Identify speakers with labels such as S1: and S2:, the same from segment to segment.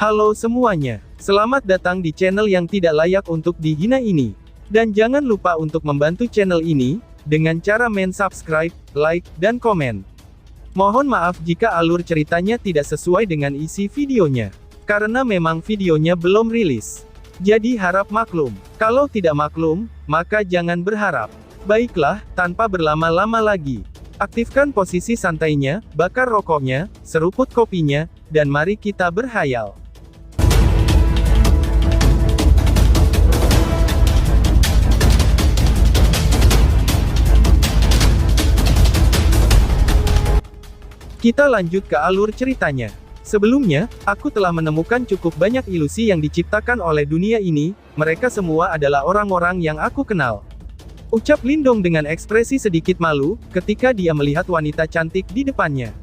S1: Halo semuanya, selamat datang di channel yang tidak layak untuk dihina ini. Dan jangan lupa untuk membantu channel ini, dengan cara subscribe, like, dan komen. Mohon maaf jika alur ceritanya tidak sesuai dengan isi videonya. Karena memang videonya belum rilis. Jadi harap maklum. Kalau tidak maklum, maka jangan berharap. Baiklah, tanpa berlama-lama lagi. Aktifkan posisi santainya, bakar rokoknya, seruput kopinya, dan mari kita berhayal. Kita lanjut ke alur ceritanya. Sebelumnya, aku telah menemukan cukup banyak ilusi yang diciptakan oleh dunia ini, mereka semua adalah orang-orang yang aku kenal. Ucap Lindong dengan ekspresi sedikit malu, ketika dia melihat wanita cantik di depannya.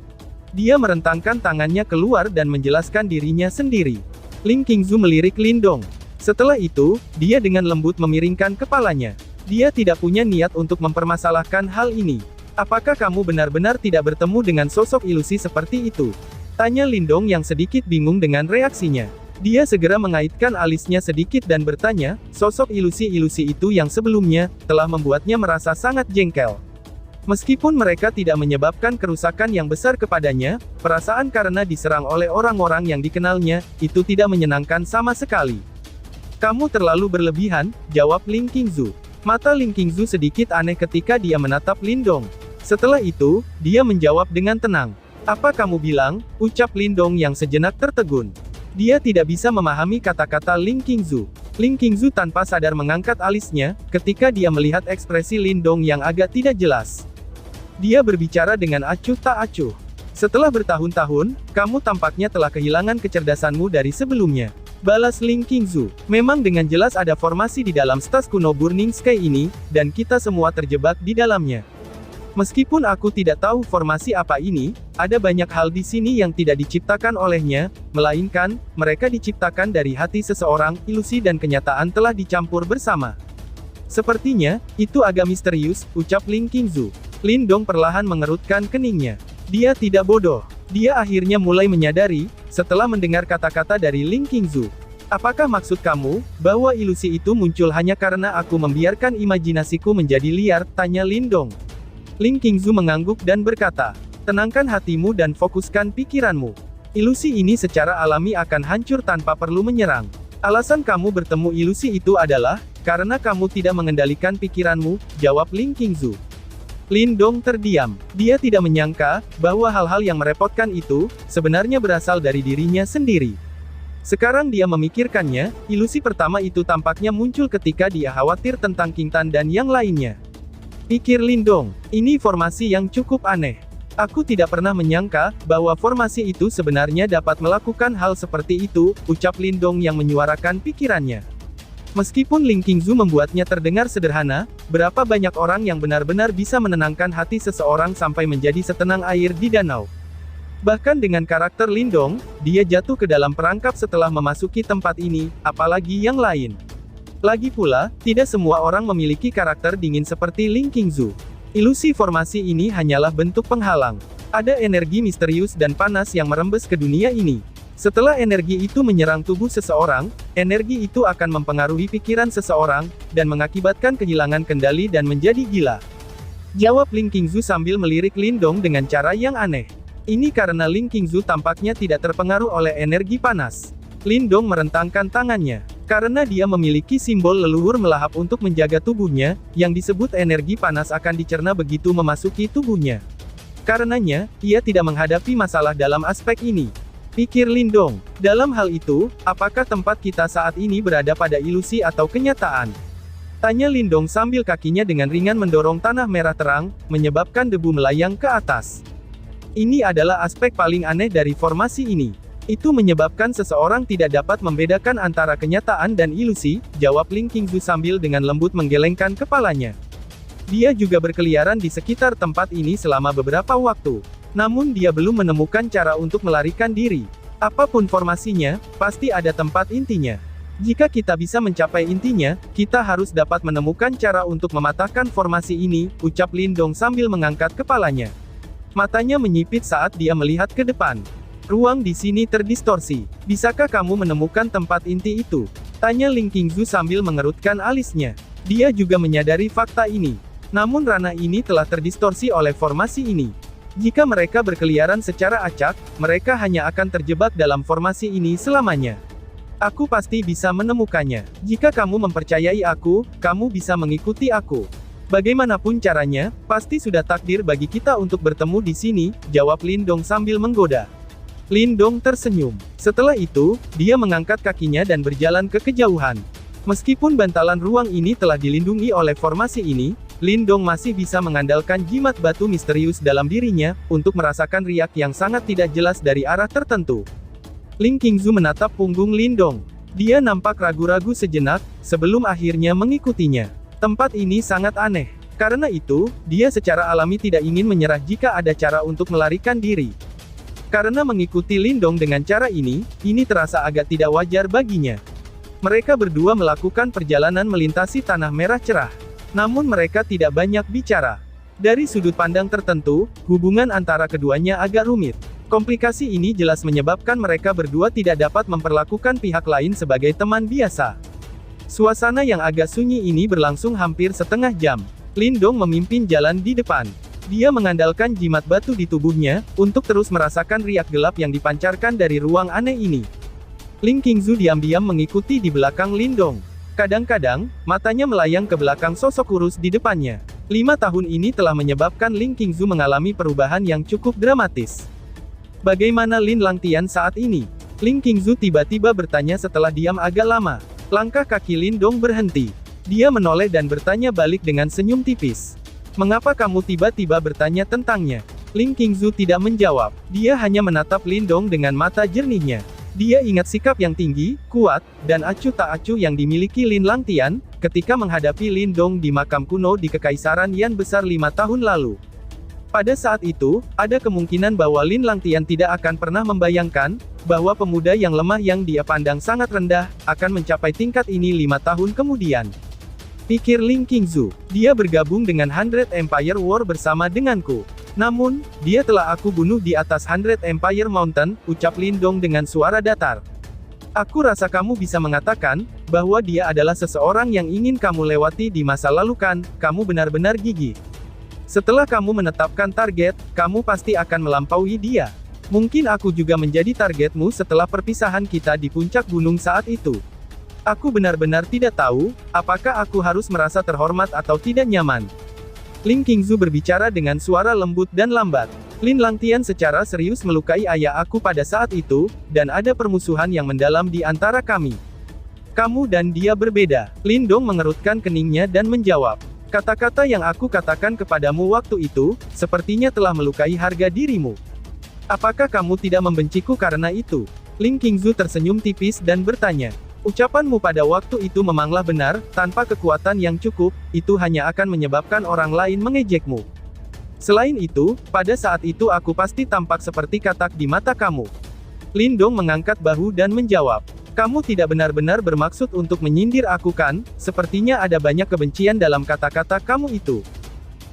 S1: Dia merentangkan tangannya keluar dan menjelaskan dirinya sendiri. Ling Qingzu melirik Lindong. Setelah itu, dia dengan lembut memiringkan kepalanya. Dia tidak punya niat untuk mempermasalahkan hal ini. Apakah kamu benar-benar tidak bertemu dengan sosok ilusi seperti itu? Tanya Lindong yang sedikit bingung dengan reaksinya. Dia segera mengaitkan alisnya sedikit dan bertanya, sosok ilusi-ilusi itu yang sebelumnya, telah membuatnya merasa sangat jengkel. Meskipun mereka tidak menyebabkan kerusakan yang besar kepadanya, perasaan karena diserang oleh orang-orang yang dikenalnya, itu tidak menyenangkan sama sekali. Kamu terlalu berlebihan, jawab Ling Qingzu. Mata Ling Qingzu sedikit aneh ketika dia menatap Lindong. Setelah itu, dia menjawab dengan tenang. Apa kamu bilang? Ucap Lindong yang sejenak tertegun. Dia tidak bisa memahami kata-kata Ling Qingzu. Ling Qingzu tanpa sadar mengangkat alisnya, ketika dia melihat ekspresi Lindong yang agak tidak jelas. Dia berbicara dengan acuh tak acuh. Setelah bertahun-tahun, kamu tampaknya telah kehilangan kecerdasanmu dari sebelumnya. Balas Ling Qingzu. Memang dengan jelas ada formasi di dalam stas kuno Burning Sky ini, dan kita semua terjebak di dalamnya. Meskipun aku tidak tahu formasi apa ini, ada banyak hal di sini yang tidak diciptakan olehnya, melainkan, mereka diciptakan dari hati seseorang, ilusi dan kenyataan telah dicampur bersama. Sepertinya, itu agak misterius, ucap Ling Qingzu. Lindong perlahan mengerutkan keningnya. Dia tidak bodoh. Dia akhirnya mulai menyadari, setelah mendengar kata-kata dari Ling Qingzu. Apakah maksud kamu, bahwa ilusi itu muncul hanya karena aku membiarkan imajinasiku menjadi liar, tanya Lindong. Ling Qingzu mengangguk dan berkata, tenangkan hatimu dan fokuskan pikiranmu. Ilusi ini secara alami akan hancur tanpa perlu menyerang. Alasan kamu bertemu ilusi itu adalah, karena kamu tidak mengendalikan pikiranmu, jawab Ling Qingzu. Lindong terdiam. Dia tidak menyangka, bahwa hal-hal yang merepotkan itu, sebenarnya berasal dari dirinya sendiri. Sekarang dia memikirkannya, ilusi pertama itu tampaknya muncul ketika dia khawatir tentang King Tan dan yang lainnya. Pikir Lindong, ini formasi yang cukup aneh. Aku tidak pernah menyangka, bahwa formasi itu sebenarnya dapat melakukan hal seperti itu, ucap Lindong yang menyuarakan pikirannya. Meskipun Ling Qingzu membuatnya terdengar sederhana, berapa banyak orang yang benar-benar bisa menenangkan hati seseorang sampai menjadi setenang air di danau. Bahkan dengan karakter Lindong, dia jatuh ke dalam perangkap setelah memasuki tempat ini, apalagi yang lain. Lagi pula, tidak semua orang memiliki karakter dingin seperti Ling Qingzu. Ilusi formasi ini hanyalah bentuk penghalang. Ada energi misterius dan panas yang merembes ke dunia ini. Setelah energi itu menyerang tubuh seseorang, energi itu akan mempengaruhi pikiran seseorang, dan mengakibatkan kehilangan kendali dan menjadi gila. Jawab Ling Qingzu sambil melirik Lindong dengan cara yang aneh. Ini karena Ling Qingzu tampaknya tidak terpengaruh oleh energi panas. Lindong merentangkan tangannya. Karena dia memiliki simbol leluhur melahap untuk menjaga tubuhnya, yang disebut energi panas akan dicerna begitu memasuki tubuhnya. Karenanya, ia tidak menghadapi masalah dalam aspek ini. Pikir Lindong. Dalam hal itu, apakah tempat kita saat ini berada pada ilusi atau kenyataan? Tanya Lindong sambil kakinya dengan ringan mendorong tanah merah terang, menyebabkan debu melayang ke atas. Ini adalah aspek paling aneh dari formasi ini. Itu menyebabkan seseorang tidak dapat membedakan antara kenyataan dan ilusi, jawab Ling Qingzu sambil dengan lembut menggelengkan kepalanya. Dia juga berkeliaran di sekitar tempat ini selama beberapa waktu. Namun dia belum menemukan cara untuk melarikan diri. Apapun formasinya, pasti ada tempat intinya. Jika kita bisa mencapai intinya, kita harus dapat menemukan cara untuk mematahkan formasi ini, ucap Lindong sambil mengangkat kepalanya. Matanya menyipit saat dia melihat ke depan. Ruang di sini terdistorsi. Bisakah kamu menemukan tempat inti itu? Tanya Ling Qingzu sambil mengerutkan alisnya. Dia juga menyadari fakta ini. Namun ranah ini telah terdistorsi oleh formasi ini. Jika mereka berkeliaran secara acak, mereka hanya akan terjebak dalam formasi ini selamanya. Aku pasti bisa menemukannya. Jika kamu mempercayai aku, kamu bisa mengikuti aku. Bagaimanapun caranya, pasti sudah takdir bagi kita untuk bertemu di sini, jawab Lin Dong sambil menggoda. Lin Dong tersenyum. Setelah itu, dia mengangkat kakinya dan berjalan ke kejauhan. Meskipun bantalan ruang ini telah dilindungi oleh formasi ini, Lin Dong masih bisa mengandalkan jimat batu misterius dalam dirinya, untuk merasakan riak yang sangat tidak jelas dari arah tertentu. Ling Qingzu menatap punggung Lin Dong. Dia nampak ragu-ragu sejenak, sebelum akhirnya mengikutinya. Tempat ini sangat aneh. Karena itu, dia secara alami tidak ingin menyerah jika ada cara untuk melarikan diri. Karena mengikuti Lin Dong dengan cara ini terasa agak tidak wajar baginya. Mereka berdua melakukan perjalanan melintasi tanah merah cerah. Namun mereka tidak banyak bicara. Dari sudut pandang tertentu, hubungan antara keduanya agak rumit. Komplikasi ini jelas menyebabkan mereka berdua tidak dapat memperlakukan pihak lain sebagai teman biasa. Suasana yang agak sunyi ini berlangsung hampir setengah jam. Lin Dong memimpin jalan di depan. Dia mengandalkan jimat batu di tubuhnya, untuk terus merasakan riak gelap yang dipancarkan dari ruang aneh ini. Ling Qingzu diam-diam mengikuti di belakang Lin Dong. Kadang-kadang, matanya melayang ke belakang sosok kurus di depannya. 5 tahun ini telah menyebabkan Ling Qingzu mengalami perubahan yang cukup dramatis. Bagaimana Lin Langtian saat ini? Ling Qingzu tiba-tiba bertanya setelah diam agak lama. Langkah kaki Lin Dong berhenti. Dia menoleh dan bertanya balik dengan senyum tipis. Mengapa kamu tiba-tiba bertanya tentangnya? Ling Qingzu tidak menjawab. Dia hanya menatap Lin Dong dengan mata jernihnya. Dia ingat sikap yang tinggi, kuat, dan acuh tak acuh yang dimiliki Lin Langtian, ketika menghadapi Lin Dong di makam kuno di Kekaisaran Yan Besar 5 tahun lalu. Pada saat itu, ada kemungkinan bahwa Lin Langtian tidak akan pernah membayangkan, bahwa pemuda yang lemah yang dia pandang sangat rendah, akan mencapai tingkat ini 5 tahun kemudian. Pikir Ling Qingzu, dia bergabung dengan Hundred Empire War bersama denganku. Namun, dia telah aku bunuh di atas Hundred Empire Mountain, ucap Lin Dong dengan suara datar. Aku rasa kamu bisa mengatakan, bahwa dia adalah seseorang yang ingin kamu lewati di masa lalu kan, kamu benar-benar gigih. Setelah kamu menetapkan target, kamu pasti akan melampaui dia. Mungkin aku juga menjadi targetmu setelah perpisahan kita di puncak gunung saat itu. Aku benar-benar tidak tahu, apakah aku harus merasa terhormat atau tidak nyaman. Ling Qingzu berbicara dengan suara lembut dan lambat. Lin Langtian secara serius melukai ayah aku pada saat itu, dan ada permusuhan yang mendalam di antara kami. Kamu dan dia berbeda. Lin Dong mengerutkan keningnya dan menjawab. Kata-kata yang aku katakan kepadamu waktu itu, sepertinya telah melukai harga dirimu. Apakah kamu tidak membenciku karena itu? Ling Qingzu tersenyum tipis dan bertanya. Ucapanmu pada waktu itu memanglah benar, tanpa kekuatan yang cukup, itu hanya akan menyebabkan orang lain mengejekmu. Selain itu, pada saat itu aku pasti tampak seperti katak di mata kamu. Lin Dong mengangkat bahu dan menjawab. Kamu tidak benar-benar bermaksud untuk menyindir aku kan, sepertinya ada banyak kebencian dalam kata-kata kamu itu.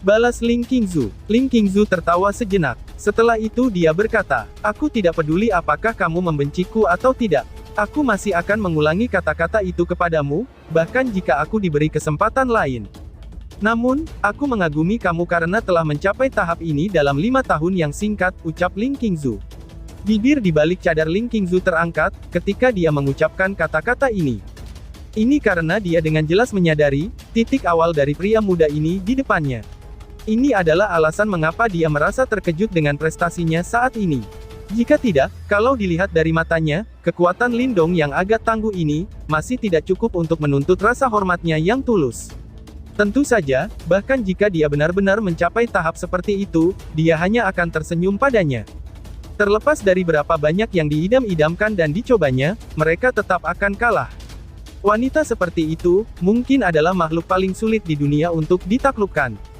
S1: Balas Ling Qingzu. Ling Qingzu tertawa sejenak. Setelah itu dia berkata, aku tidak peduli apakah kamu membenciku atau tidak. Aku masih akan mengulangi kata-kata itu kepadamu, bahkan jika aku diberi kesempatan lain. Namun, aku mengagumi kamu karena telah mencapai tahap ini dalam 5 tahun yang singkat, ucap Ling Qingzu. Bibir di balik cadar Ling Qingzu terangkat, ketika dia mengucapkan kata-kata ini. Ini karena dia dengan jelas menyadari, titik awal dari pria muda ini di depannya. Ini adalah alasan mengapa dia merasa terkejut dengan prestasinya saat ini. Jika tidak, kalau dilihat dari matanya, kekuatan Lin Dong yang agak tangguh ini, masih tidak cukup untuk menuntut rasa hormatnya yang tulus. Tentu saja, bahkan jika dia benar-benar mencapai tahap seperti itu, dia hanya akan tersenyum padanya. Terlepas dari berapa banyak yang diidam-idamkan dan dicobanya, mereka tetap akan kalah. Wanita seperti itu, mungkin adalah makhluk paling sulit di dunia untuk ditaklukkan.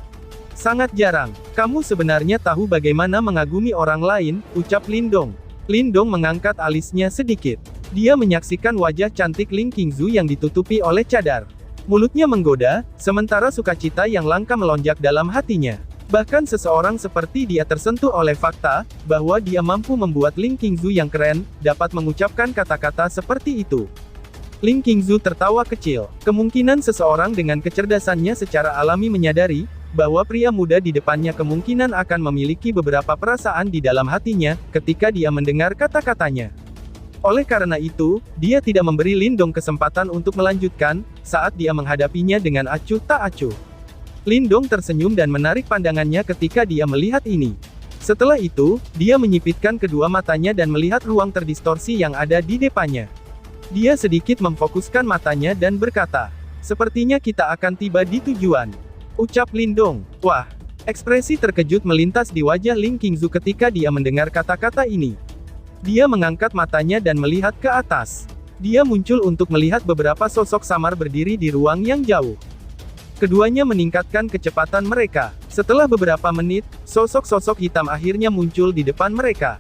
S1: Sangat jarang. Kamu sebenarnya tahu bagaimana mengagumi orang lain, ucap Lin Dong. Lin Dong mengangkat alisnya sedikit. Dia menyaksikan wajah cantik Ling Qingzu yang ditutupi oleh cadar. Mulutnya menggoda, sementara sukacita yang langka melonjak dalam hatinya. Bahkan seseorang seperti dia tersentuh oleh fakta, bahwa dia mampu membuat Ling Qingzu yang keren, dapat mengucapkan kata-kata seperti itu. Ling Qingzu tertawa kecil. Kemungkinan seseorang dengan kecerdasannya secara alami menyadari, bahwa pria muda di depannya kemungkinan akan memiliki beberapa perasaan di dalam hatinya, ketika dia mendengar kata-katanya. Oleh karena itu, dia tidak memberi Lindong kesempatan untuk melanjutkan, saat dia menghadapinya dengan acuh tak acuh. Lindong tersenyum dan menarik pandangannya ketika dia melihat ini. Setelah itu, dia menyipitkan kedua matanya dan melihat ruang terdistorsi yang ada di depannya. Dia sedikit memfokuskan matanya dan berkata, "Sepertinya kita akan tiba di tujuan," ucap Lindong. Wah! Ekspresi terkejut melintas di wajah Ling Qingzu ketika dia mendengar kata-kata ini. Dia mengangkat matanya dan melihat ke atas. Dia muncul untuk melihat beberapa sosok samar berdiri di ruang yang jauh. Keduanya meningkatkan kecepatan mereka. Setelah beberapa menit, sosok-sosok hitam akhirnya muncul di depan mereka.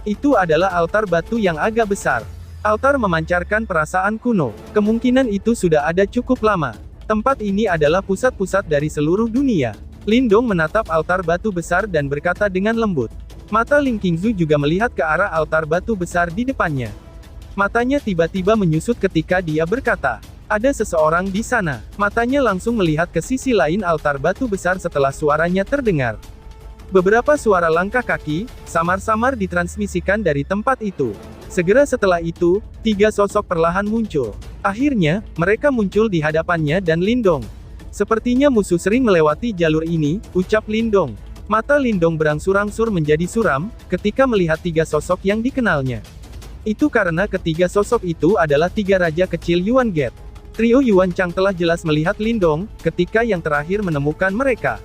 S1: Itu adalah altar batu yang agak besar. Altar memancarkan perasaan kuno. Kemungkinan itu sudah ada cukup lama. Tempat ini adalah pusat-pusat dari seluruh dunia. Lindong menatap altar batu besar dan berkata dengan lembut. Mata Ling Qingzu juga melihat ke arah altar batu besar di depannya. Matanya tiba-tiba menyusut ketika dia berkata, "Ada seseorang di sana." Matanya langsung melihat ke sisi lain altar batu besar setelah suaranya terdengar. Beberapa suara langkah kaki, samar-samar ditransmisikan dari tempat itu. Segera setelah itu, 3 sosok perlahan muncul. Akhirnya, mereka muncul di hadapannya dan Lindong. "Sepertinya musuh sering melewati jalur ini," ucap Lindong. Mata Lindong berangsur-angsur menjadi suram, ketika melihat 3 sosok yang dikenalnya. Itu karena ketiga sosok itu adalah 3 raja kecil Yuan Gate. Trio Yuan Chang telah jelas melihat Lindong, ketika yang terakhir menemukan mereka.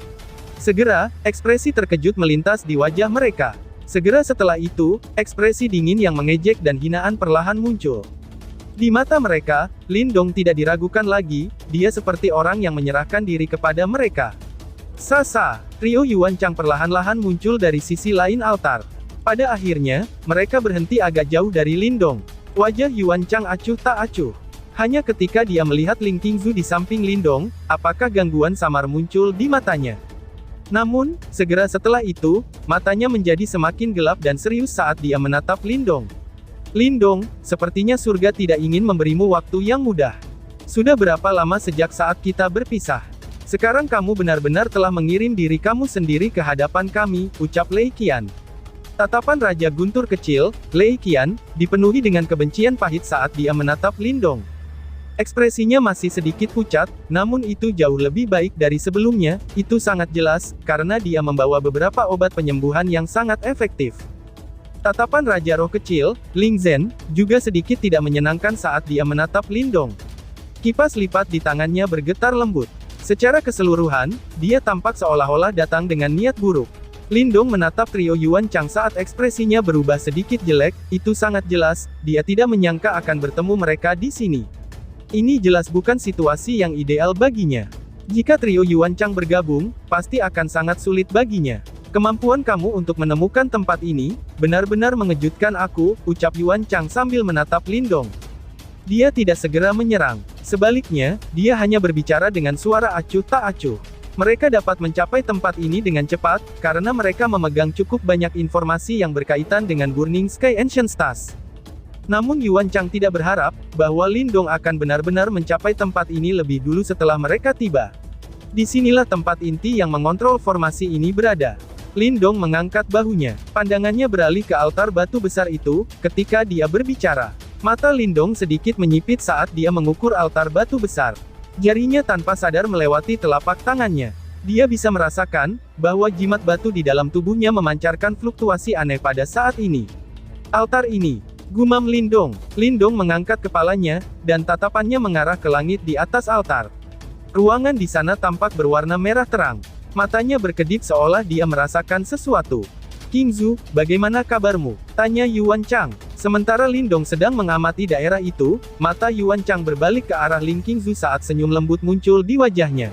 S1: Segera, ekspresi terkejut melintas di wajah mereka. Segera setelah itu, ekspresi dingin yang mengejek dan hinaan perlahan muncul. Di mata mereka, Lindong tidak diragukan lagi, dia seperti orang yang menyerahkan diri kepada mereka. Sasa, trio Yuan Chang perlahan-lahan muncul dari sisi lain altar. Pada akhirnya, mereka berhenti agak jauh dari Lindong. Wajah Yuan Chang acuh tak acuh. Hanya ketika dia melihat Ling Qingzu di samping Lindong, apakah gangguan samar muncul di matanya. Namun, segera setelah itu, matanya menjadi semakin gelap dan serius saat dia menatap Lindong. Lindong, sepertinya surga tidak ingin memberimu waktu yang mudah. Sudah berapa lama sejak saat kita berpisah? Sekarang kamu benar-benar telah mengirim diri kamu sendiri ke hadapan kami, ucap Lei Qian. Tatapan Raja Guntur kecil, Lei Qian, dipenuhi dengan kebencian pahit saat dia menatap Lindong. Ekspresinya masih sedikit pucat, namun itu jauh lebih baik dari sebelumnya, itu sangat jelas, karena dia membawa beberapa obat penyembuhan yang sangat efektif. Tatapan Raja Roh kecil, Ling Zhen, juga sedikit tidak menyenangkan saat dia menatap Lindong. Kipas lipat di tangannya bergetar lembut. Secara keseluruhan, dia tampak seolah-olah datang dengan niat buruk. Lindong menatap trio Yuan Chang saat ekspresinya berubah sedikit jelek, itu sangat jelas, dia tidak menyangka akan bertemu mereka di sini. Ini jelas bukan situasi yang ideal baginya. Jika trio Yuan Chang bergabung, pasti akan sangat sulit baginya. Kemampuan kamu untuk menemukan tempat ini, benar-benar mengejutkan aku, ucap Yuan Chang sambil menatap Lindong. Dia tidak segera menyerang. Sebaliknya, dia hanya berbicara dengan suara acuh tak acuh. Mereka dapat mencapai tempat ini dengan cepat, karena mereka memegang cukup banyak informasi yang berkaitan dengan Burning Sky Ancient Stars. Namun Yuan Chang tidak berharap, bahwa Lindong akan benar-benar mencapai tempat ini lebih dulu setelah mereka tiba. Disinilah tempat inti yang mengontrol formasi ini berada. Lindong mengangkat bahunya. Pandangannya beralih ke altar batu besar itu, ketika dia berbicara. Mata Lindong sedikit menyipit saat dia mengukur altar batu besar. Jarinya tanpa sadar melewati telapak tangannya. Dia bisa merasakan, bahwa jimat batu di dalam tubuhnya memancarkan fluktuasi aneh pada saat ini. Altar ini. Gumam Lindong. Lindong mengangkat kepalanya, dan tatapannya mengarah ke langit di atas altar. Ruangan di sana tampak berwarna merah terang. Matanya berkedip seolah dia merasakan sesuatu. Qingzu, bagaimana kabarmu? Tanya Yuan Chang. Sementara Lindong sedang mengamati daerah itu, mata Yuan Chang berbalik ke arah Ling Qingzu saat senyum lembut muncul di wajahnya.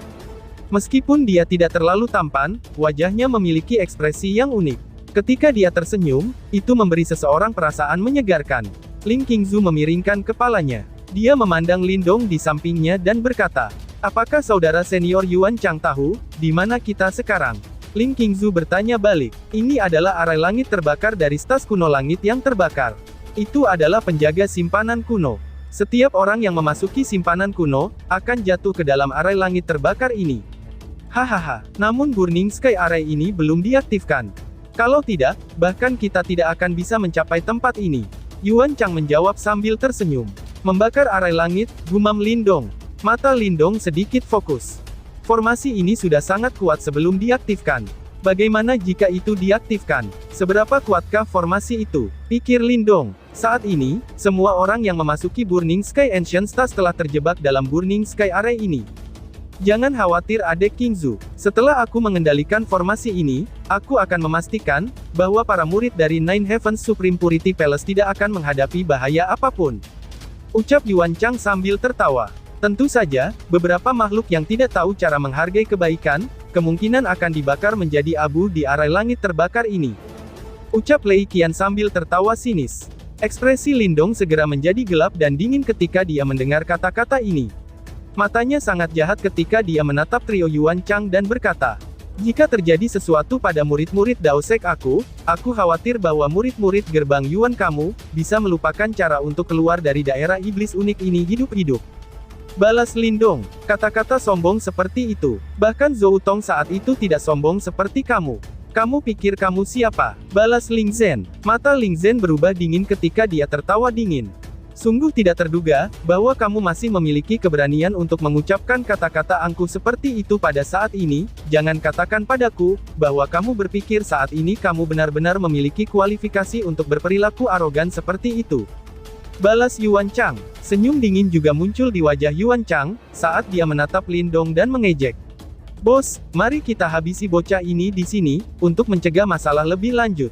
S1: Meskipun dia tidak terlalu tampan, wajahnya memiliki ekspresi yang unik. Ketika dia tersenyum, itu memberi seseorang perasaan menyegarkan. Ling Qingzu memiringkan kepalanya. Dia memandang Lindong di sampingnya dan berkata, apakah saudara senior Yuan Chang tahu, di mana kita sekarang? Ling Qingzu bertanya balik. Ini adalah arai langit terbakar dari stas kuno langit yang terbakar. Itu adalah penjaga simpanan kuno. Setiap orang yang memasuki simpanan kuno, akan jatuh ke dalam arai langit terbakar ini. Hahaha, namun Burning Sky Array ini belum diaktifkan. Kalau tidak, bahkan kita tidak akan bisa mencapai tempat ini. Yuan Chang menjawab sambil tersenyum. Membakar arai langit, gumam Lindong. Mata Lindong sedikit fokus. Formasi ini sudah sangat kuat sebelum diaktifkan. Bagaimana jika itu diaktifkan? Seberapa kuatkah formasi itu? Pikir Lindong. Saat ini, semua orang yang memasuki Burning Sky Ancient Stars telah terjebak dalam Burning Sky Array ini. Jangan khawatir Adek Qingzu. Setelah aku mengendalikan formasi ini, aku akan memastikan bahwa para murid dari Nine Heavens Supreme Purity Palace tidak akan menghadapi bahaya apapun. Ucap Yuan Chang sambil tertawa. Tentu saja, beberapa makhluk yang tidak tahu cara menghargai kebaikan, kemungkinan akan dibakar menjadi abu di arai langit terbakar ini. Ucap Lei Qian sambil tertawa sinis. Ekspresi Lindong segera menjadi gelap dan dingin ketika dia mendengar kata-kata ini. Matanya sangat jahat ketika dia menatap trio Yuan Chang dan berkata, "Jika terjadi sesuatu pada murid-murid Daosek aku khawatir bahwa murid-murid gerbang Yuan kamu, bisa melupakan cara untuk keluar dari daerah iblis unik ini hidup-hidup." Balas Lindong, kata-kata sombong seperti itu. Bahkan Zhou Tong saat itu tidak sombong seperti kamu. Kamu pikir kamu siapa? Balas Ling Zhen. Mata Ling Zhen berubah dingin ketika dia tertawa dingin. Sungguh tidak terduga, bahwa kamu masih memiliki keberanian untuk mengucapkan kata-kata angkuh seperti itu pada saat ini. Jangan katakan padaku, bahwa kamu berpikir saat ini kamu benar-benar memiliki kualifikasi untuk berperilaku arogan seperti itu. Balas Yuan Chang. Senyum dingin juga muncul di wajah Yuan Chang, saat dia menatap Lindong dan mengejek. "Bos, mari kita habisi bocah ini di sini, untuk mencegah masalah lebih lanjut."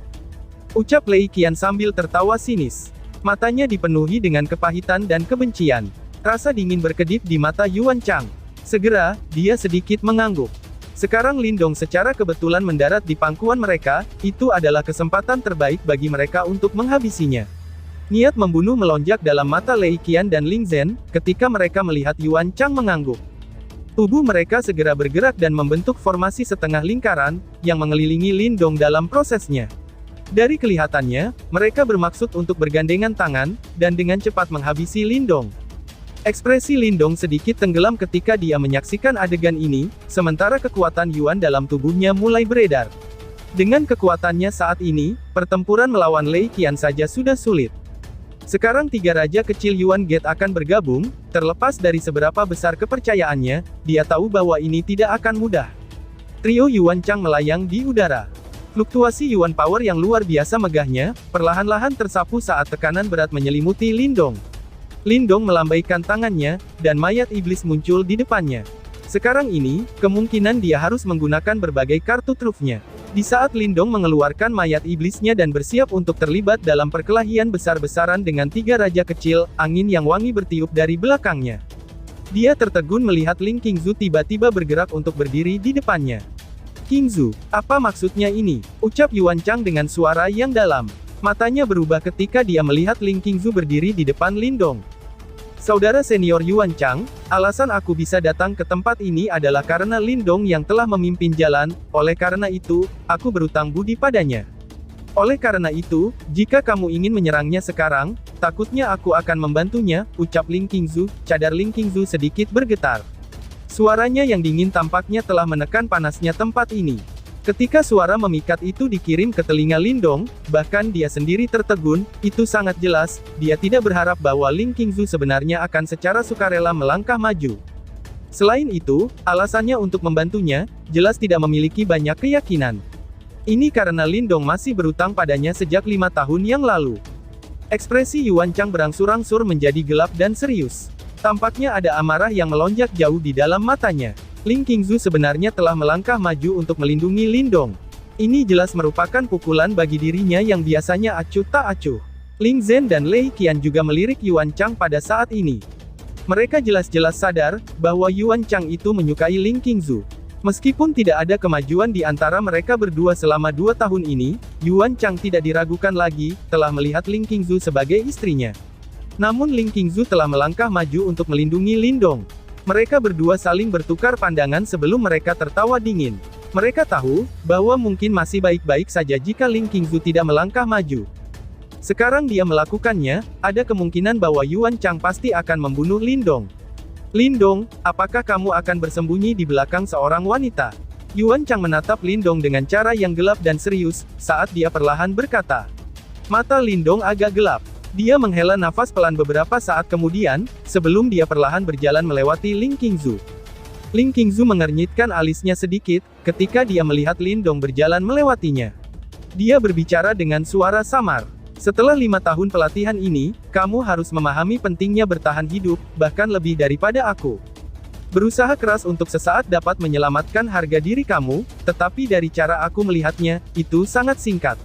S1: Ucap Lei Qian sambil tertawa sinis. Matanya dipenuhi dengan kepahitan dan kebencian. Rasa dingin berkedip di mata Yuan Chang. Segera, dia sedikit mengangguk. Sekarang Lindong secara kebetulan mendarat di pangkuan mereka, itu adalah kesempatan terbaik bagi mereka untuk menghabisinya. Niat membunuh melonjak dalam mata Lei Qian dan Ling Zhen, ketika mereka melihat Yuan Chang mengangguk. Tubuh mereka segera bergerak dan membentuk formasi setengah lingkaran, yang mengelilingi Lindong dalam prosesnya. Dari kelihatannya, mereka bermaksud untuk bergandengan tangan, dan dengan cepat menghabisi Lindong. Ekspresi Lindong sedikit tenggelam ketika dia menyaksikan adegan ini, sementara kekuatan Yuan dalam tubuhnya mulai beredar. Dengan kekuatannya saat ini, pertempuran melawan Lei Qian saja sudah sulit. Sekarang tiga raja kecil Yuan Gate akan bergabung, terlepas dari seberapa besar kepercayaannya, dia tahu bahwa ini tidak akan mudah. Trio Yuan Chang melayang di udara. Fluktuasi Yuan Power yang luar biasa megahnya, perlahan-lahan tersapu saat tekanan berat menyelimuti Lindong. Lindong melambaikan tangannya, dan mayat iblis muncul di depannya. Sekarang ini, kemungkinan dia harus menggunakan berbagai kartu trufnya. Di saat Lindong mengeluarkan mayat iblisnya dan bersiap untuk terlibat dalam perkelahian besar-besaran dengan tiga raja kecil, angin yang wangi bertiup dari belakangnya. Dia tertegun melihat Ling Qingzu tiba-tiba bergerak untuk berdiri di depannya. "Qingzu, apa maksudnya ini?" ucap Yuan Chang dengan suara yang dalam. Matanya berubah ketika dia melihat Ling Qingzu berdiri di depan Lindong. "Saudara senior Yuan Chang, alasan aku bisa datang ke tempat ini adalah karena Lindong yang telah memimpin jalan, oleh karena itu, aku berutang budi padanya. Oleh karena itu, jika kamu ingin menyerangnya sekarang, takutnya aku akan membantunya," ucap Ling Qingzu. Cadar Ling Qingzu sedikit bergetar. Suaranya yang dingin tampaknya telah menekan panasnya tempat ini. Ketika suara memikat itu dikirim ke telinga Lindong, bahkan dia sendiri tertegun, itu sangat jelas, dia tidak berharap bahwa Ling Qingzu sebenarnya akan secara sukarela melangkah maju. Selain itu, alasannya untuk membantunya, jelas tidak memiliki banyak keyakinan. Ini karena Lindong masih berutang padanya sejak 5 tahun yang lalu. Ekspresi Yuan Chang berangsur-angsur menjadi gelap dan serius. Tampaknya ada amarah yang melonjak jauh di dalam matanya. Ling Qingzu sebenarnya telah melangkah maju untuk melindungi Lindong. Ini jelas merupakan pukulan bagi dirinya yang biasanya acuh tak acuh. Ling Zhen dan Lei Qian juga melirik Yuan Chang pada saat ini. Mereka jelas-jelas sadar, bahwa Yuan Chang itu menyukai Ling Qingzu. Meskipun tidak ada kemajuan di antara mereka berdua selama 2 tahun ini, Yuan Chang tidak diragukan lagi, telah melihat Ling Qingzu sebagai istrinya. Namun Ling Qingzu telah melangkah maju untuk melindungi Lindong. Mereka berdua saling bertukar pandangan sebelum mereka tertawa dingin. Mereka tahu, bahwa mungkin masih baik-baik saja jika Ling Qingzu tidak melangkah maju. Sekarang dia melakukannya, ada kemungkinan bahwa Yuan Chang pasti akan membunuh Lindong. Lindong, apakah kamu akan bersembunyi di belakang seorang wanita? Yuan Chang menatap Lindong dengan cara yang gelap dan serius, saat dia perlahan berkata. Mata Lindong agak gelap. Dia menghela nafas pelan beberapa saat kemudian, sebelum dia perlahan berjalan melewati Ling Qingzu. Ling Qingzu mengernyitkan alisnya sedikit, ketika dia melihat Lindong berjalan melewatinya. Dia berbicara dengan suara samar. Setelah 5 tahun pelatihan ini, kamu harus memahami pentingnya bertahan hidup, bahkan lebih daripada aku. Berusaha keras untuk sesaat dapat menyelamatkan harga diri kamu, tetapi dari cara aku melihatnya, itu sangat singkat.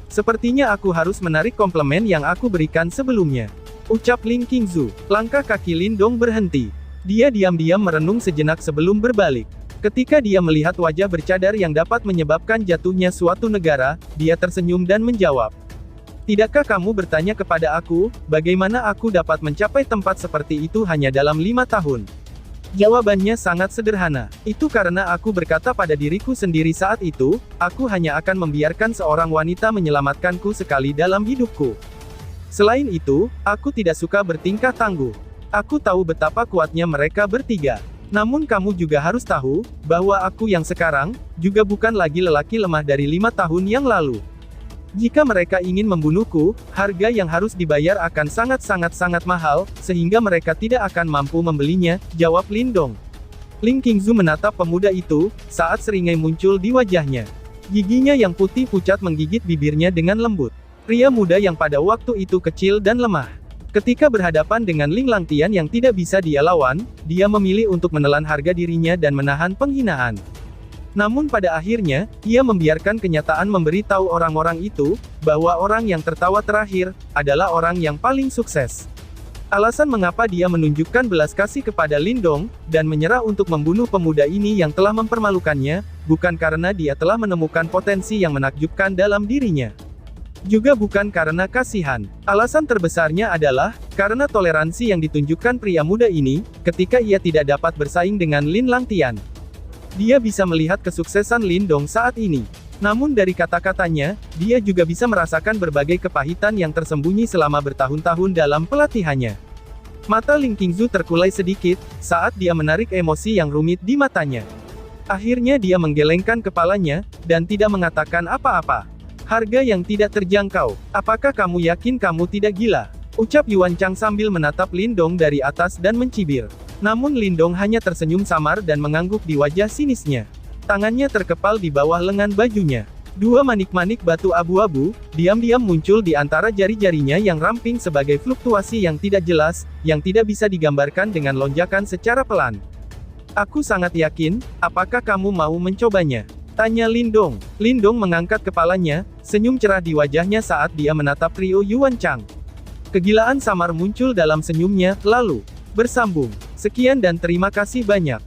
S1: Sepertinya aku harus menarik komplemen yang aku berikan sebelumnya. Ucap Ling Qingzu. Langkah kaki Lindong berhenti. Dia diam-diam merenung sejenak sebelum berbalik. Ketika dia melihat wajah bercadar yang dapat menyebabkan jatuhnya suatu negara, dia tersenyum dan menjawab. Tidakkah kamu bertanya kepada aku, bagaimana aku dapat mencapai tempat seperti itu hanya dalam 5 tahun? Jawabannya sangat sederhana. Itu karena aku berkata pada diriku sendiri saat itu, aku hanya akan membiarkan seorang wanita menyelamatkanku sekali dalam hidupku. Selain itu, aku tidak suka bertingkah tangguh. Aku tahu betapa kuatnya mereka bertiga. Namun kamu juga harus tahu, bahwa aku yang sekarang, juga bukan lagi lelaki lemah dari 5 tahun yang lalu. Jika mereka ingin membunuhku, harga yang harus dibayar akan sangat-sangat mahal, sehingga mereka tidak akan mampu membelinya, jawab Lindong. Ling Qingzu menatap pemuda itu, saat seringai muncul di wajahnya. Giginya yang putih pucat menggigit bibirnya dengan lembut. Pria muda yang pada waktu itu kecil dan lemah. Ketika berhadapan dengan Ling Langtian yang tidak bisa dia lawan, dia memilih untuk menelan harga dirinya dan menahan penghinaan. Namun pada akhirnya, ia membiarkan kenyataan memberitahu orang-orang itu, bahwa orang yang tertawa terakhir, adalah orang yang paling sukses. Alasan mengapa dia menunjukkan belas kasih kepada Lindong, dan menyerah untuk membunuh pemuda ini yang telah mempermalukannya, bukan karena dia telah menemukan potensi yang menakjubkan dalam dirinya. Juga bukan karena kasihan. Alasan terbesarnya adalah, karena toleransi yang ditunjukkan pria muda ini, ketika ia tidak dapat bersaing dengan Lin Langtian. Dia bisa melihat kesuksesan Lindong saat ini. Namun dari kata-katanya, dia juga bisa merasakan berbagai kepahitan yang tersembunyi selama bertahun-tahun dalam pelatihannya. Mata Ling Qingzu terkulai sedikit, saat dia menarik emosi yang rumit di matanya. Akhirnya dia menggelengkan kepalanya, dan tidak mengatakan apa-apa. Harga yang tidak terjangkau. Apakah kamu yakin kamu tidak gila? Ucap Yuan Chang sambil menatap Lindong dari atas dan mencibir. Namun Lindong hanya tersenyum samar dan mengangguk di wajah sinisnya. Tangannya terkepal di bawah lengan bajunya. 2 manik-manik batu abu-abu, diam-diam muncul di antara jari-jarinya yang ramping sebagai fluktuasi yang tidak jelas, yang tidak bisa digambarkan dengan lonjakan secara pelan. Aku sangat yakin, apakah kamu mau mencobanya? Tanya Lindong. Lindong mengangkat kepalanya, senyum cerah di wajahnya saat dia menatap trio Yuan Chang. Kegilaan samar muncul dalam senyumnya, lalu bersambung. Sekian dan terima kasih banyak.